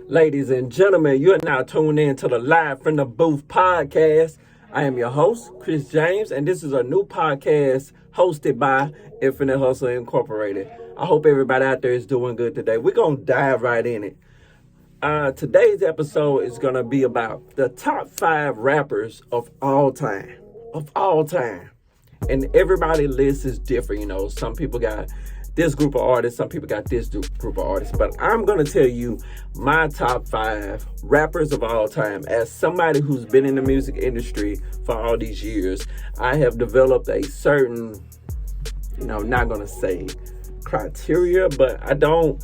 Ladies and gentlemen, you are now tuned in to the Live from the Booth podcast. I am your host, Kris Jamez, and this is a new podcast hosted by Nfinite Hustle Incorporated. I hope everybody out there is doing good today. We're going to dive right in it. Today's episode is going to be about the top 5 rappers of all time. And everybody's list is different. You know, some people got this group of artists, some people got this group of artists, but I'm going to tell you my top 5 rappers of all time. As somebody who's been in the music industry for all these years, I have developed a certain, not going to say criteria, but I don't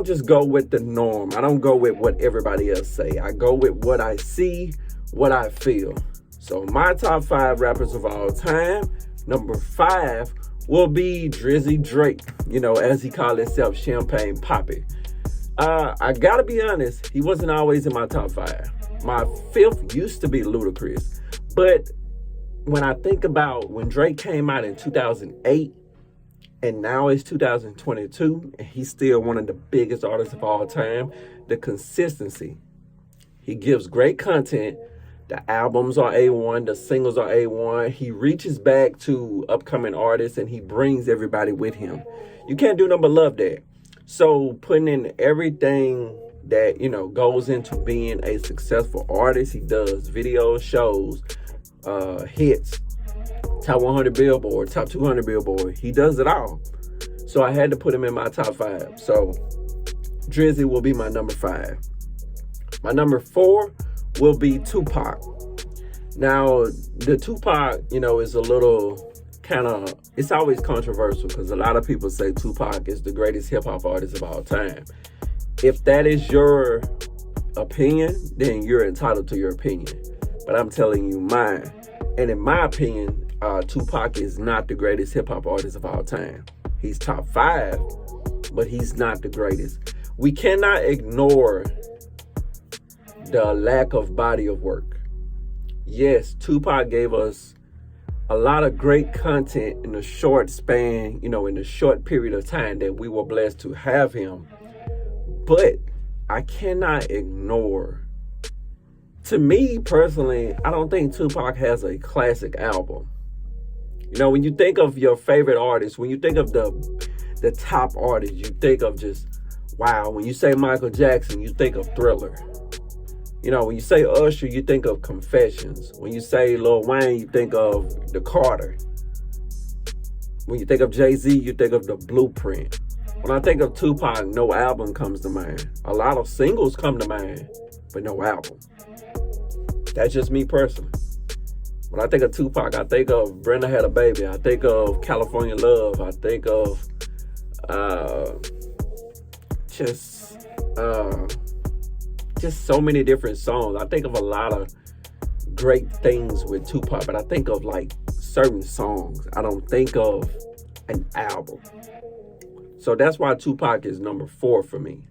just go with the norm. I don't go with what everybody else say. I go with what I see, what I feel. So my top 5 rappers of all time, number 5 will be Drizzy Drake, as he called himself, Champagne Poppy. I gotta be honest, he wasn't always in my top 5. My 5th used to be Ludacris. But when I think about when Drake came out in 2008, and now it's 2022, and he's still one of the biggest artists of all time, the consistency. He gives great content. The albums are A1, the singles are A1. He reaches back to upcoming artists and he brings everybody with him. You can't do nothing but love that. So putting in everything that, goes into being a successful artist, he does videos, shows, hits, top 100 Billboard, top 200 Billboard. He does it all. So I had to put him in my top 5. So Drizzy will be my number 5. My number 4 will be Tupac. Now, the Tupac, is a little it's always controversial because a lot of people say Tupac is the greatest hip-hop artist of all time. If that is your opinion, then you're entitled to your opinion. But I'm telling you mine. And in my opinion, Tupac is not the greatest hip-hop artist of all time. He's top 5, but he's not the greatest. We cannot ignore the lack of body of work. Yes, Tupac gave us a lot of great content in a short span, in a short period of time that we were blessed to have him. But I cannot ignore, to me personally, I don't think Tupac has a classic album. When you think of your favorite artist, when you think of the top artist, you think of just, wow. When you say Michael Jackson, you think of Thriller. When you say Usher, you think of Confessions. When you say Lil Wayne, you think of The Carter. When you think of Jay-Z, you think of The Blueprint. When I think of Tupac, no album comes to mind. A lot of singles come to mind, but no album. That's just me personally. When I think of Tupac, I think of Brenda Had a Baby. I think of California Love. I think of just so many different songs. I think of a lot of great things with Tupac, but I think of like certain songs. I don't think of an album. So that's why Tupac is number 4 for me.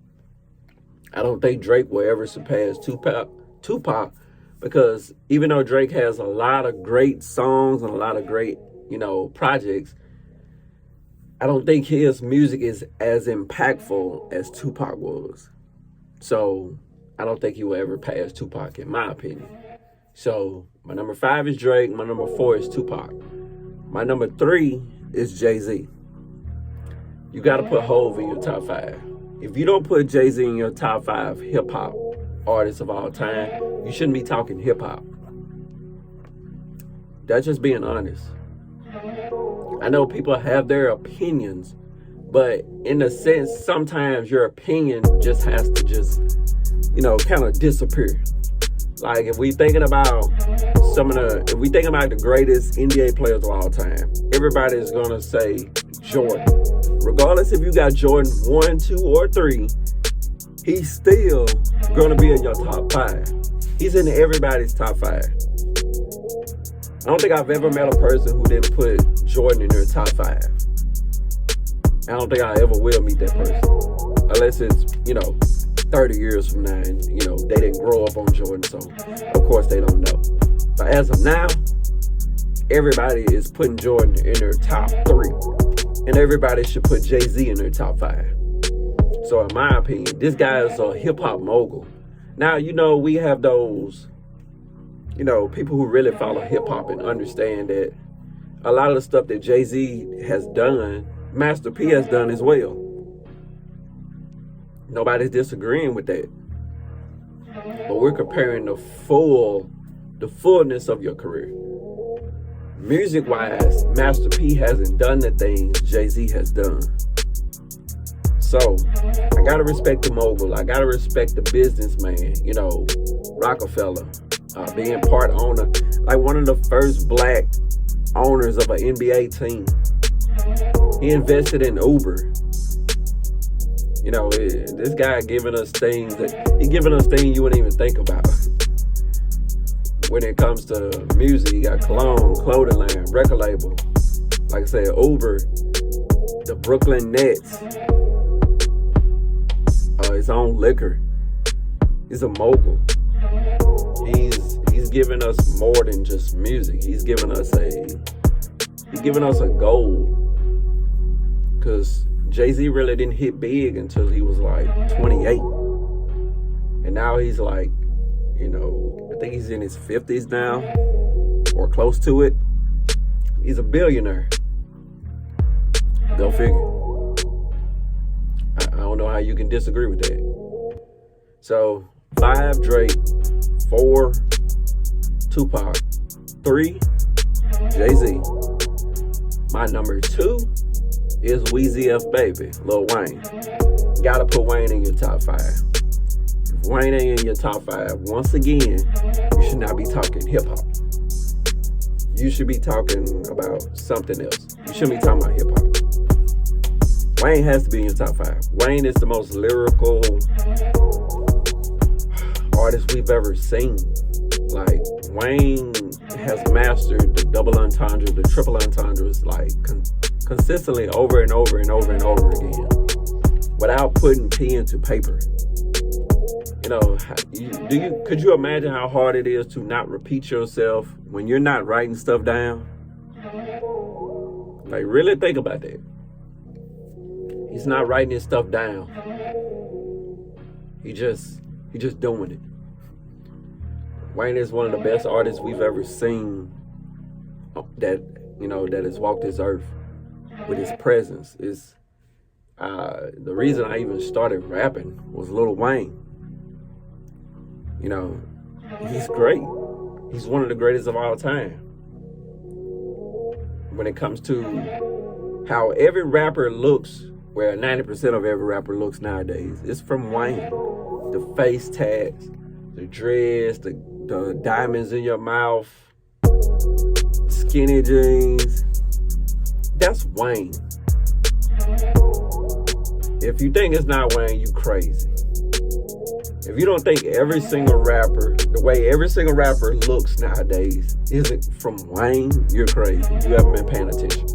I don't think Drake will ever surpass Tupac because even though Drake has a lot of great songs and a lot of great, projects, I don't think his music is as impactful as Tupac was. So I don't think he will ever pass Tupac, in my opinion. So my number 5 is Drake. My number 4 is Tupac. My number 3 is Jay-Z. You got to put Hov in your top 5. If you don't put Jay-Z in your top 5 hip-hop artists of all time, you shouldn't be talking hip-hop. That's just being honest. I know people have their opinions, but in a sense, sometimes your opinion just has to kind of disappear. Like if we thinking about the greatest NBA players of all time, everybody's gonna say Jordan. Regardless if you got Jordan 1, 2, or 3, he's still gonna be in your top 5. He's in everybody's top 5. I don't think I've ever met a person who didn't put Jordan in their top 5. I don't think I ever will meet that person. Unless it's, 30 years from now and, they didn't grow up on Jordan, so of course they don't know. But as of now, everybody is putting Jordan in their top 3. And everybody should put Jay-Z in their top 5. So in my opinion, this guy is a hip-hop mogul. Now, we have those, people who really follow hip-hop and understand that a lot of the stuff that Jay-Z has done, Master P has done as well. Nobody's disagreeing with that. But we're comparing the fullness of your career. Music-wise, Master P hasn't done the things Jay-Z has done. So, I gotta respect the mogul. I gotta respect the businessman, Rockefeller, being part owner, like one of the first black owners of an NBA team. He invested in Uber. This guy giving us things you wouldn't even think about. When it comes to music, you got Cologne, clothing line, record label. Like I said, Uber, the Brooklyn Nets, his own liquor. He's a mogul. He's giving us more than just music. He's giving us a goal. Cause Jay-Z really didn't hit big until he was like 28. And now he's like, I think he's in his 50s now, or close to it. He's a billionaire. Go figure. I don't know how you can disagree with that. So, 5, Drake. 4, Tupac. 3, Jay-Z. My number 2 is Weezy F Baby, Lil Wayne. Gotta put Wayne in your top 5. If Wayne ain't in your top 5, once again, you should not be talking hip-hop. You should be talking about something else. You shouldn't be talking about hip-hop. Wayne has to be in your top 5. Wayne is the most lyrical artist we've ever seen. Like, Wayne has mastered the double entendre, the triple entendres, like, consistently over and over and over and over again, without putting pen to paper. Could you imagine how hard it is to not repeat yourself when you're not writing stuff down? Like, really think about that. He's not writing his stuff down. He just doing it. Wayne is one of the best artists we've ever seen that has walked this earth with his presence. Is the reason I even started rapping was Lil Wayne. He's great. He's one of the greatest of all time. When it comes to how every rapper looks, where 90% of every rapper looks nowadays, it's from Wayne. The face tats, the dreads, the diamonds in your mouth, skinny jeans. That's Wayne. If you think it's not Wayne, you crazy. If you don't think every single rapper, the way every single rapper looks nowadays, isn't from Wayne, you're crazy. You haven't been paying attention.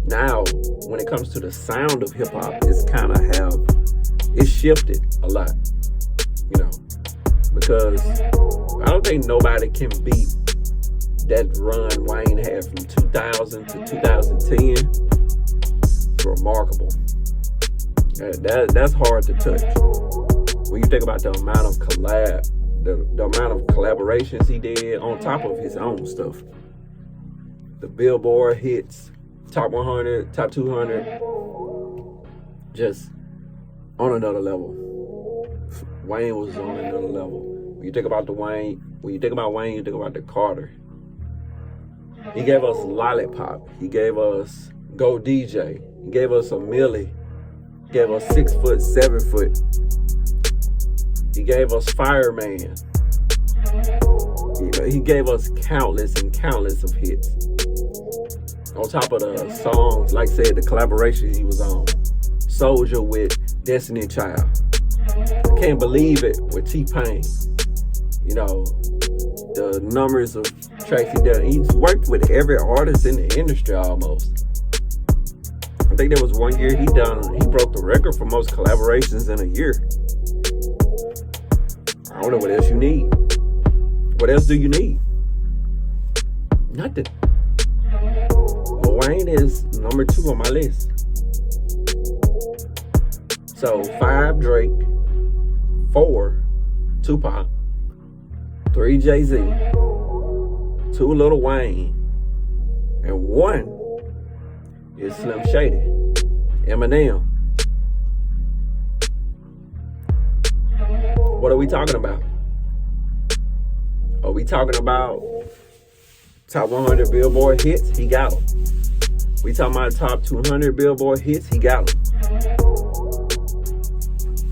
Now, when it comes to the sound of hip-hop, it's shifted a lot, because I don't think nobody can beat that run Wayne had from 2000 to 2010. It's remarkable. That's hard to touch. When you think about the amount of the amount of collaborations he did on top of his own stuff. The Billboard hits, top 100, top 200, just on another level. Wayne was on another level. When you think about Wayne, you think about the Carter. He gave us Lollipop. He gave us Go DJ. He gave us a Millie. He gave us 6 foot, 7 foot. He gave us Fireman. He gave us countless and countless of hits. On top of the songs, like I said, the collaborations he was on. Soldier with Destiny Child. I can't believe it with T-Pain. The numbers of tracks he done. He's worked with every artist in the industry almost. I think there was one year he broke the record for most collaborations in a year. I don't know what else you need. What else do you need? Nothing. Lil Wayne is number 2 on my list. So 5 Drake, 4 Tupac, 3 Jay-Z, 2 Lil Wayne, and 1 is Slim Shady, Eminem. What are we talking about? Are we talking about top 100 Billboard hits? He got them. We talking about top 200 Billboard hits? He got them.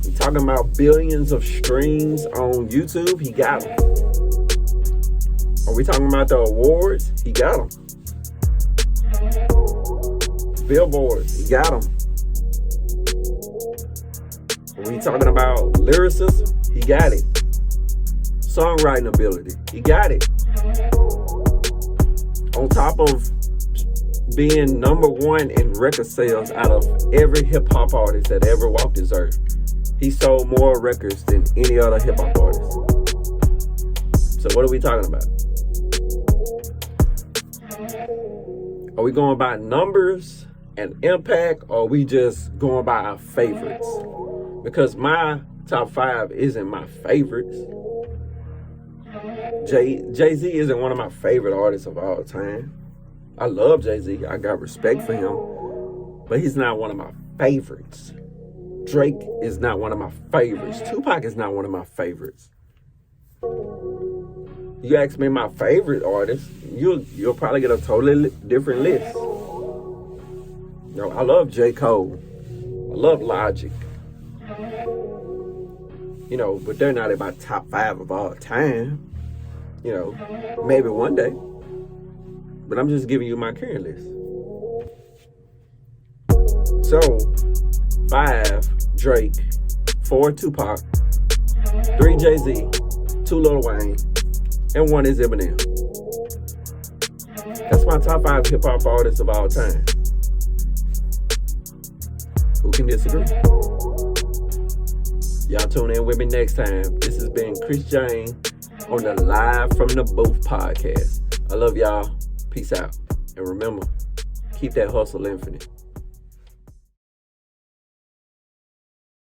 We talking about billions of streams on YouTube? He got them. Are we talking about the awards? He got them. Billboards? He got them. Are we talking about lyricism? He got it. Songwriting ability? He got it. On top of being number 1 in record sales out of every hip-hop artist that ever walked this earth, he sold more records than any other hip-hop artist. So what are we talking about? Are we going by numbers and impact, or are we just going by our favorites? Because my top 5 isn't my favorites. Jay-Z isn't one of my favorite artists of all time. I love Jay-Z. I got respect for him. But he's not one of my favorites. Drake is not one of my favorites. Tupac is not one of my favorites. You ask me my favorite artist, you'll probably get a totally different list. You know, I love J. Cole. I love Logic. You know, but they're not in my top 5 of all time. You know, maybe one day. But I'm just giving you my current list. So, 5 Drake, 4 Tupac, 3 Jay-Z, 2 Lil Wayne, and 1 is Eminem. That's my top 5 hip-hop artists of all time. Who can disagree? Y'all tune in with me next time. This has been Kris Jamez on the Live from the Booth podcast. I love y'all. Peace out. And remember, keep that hustle infinite.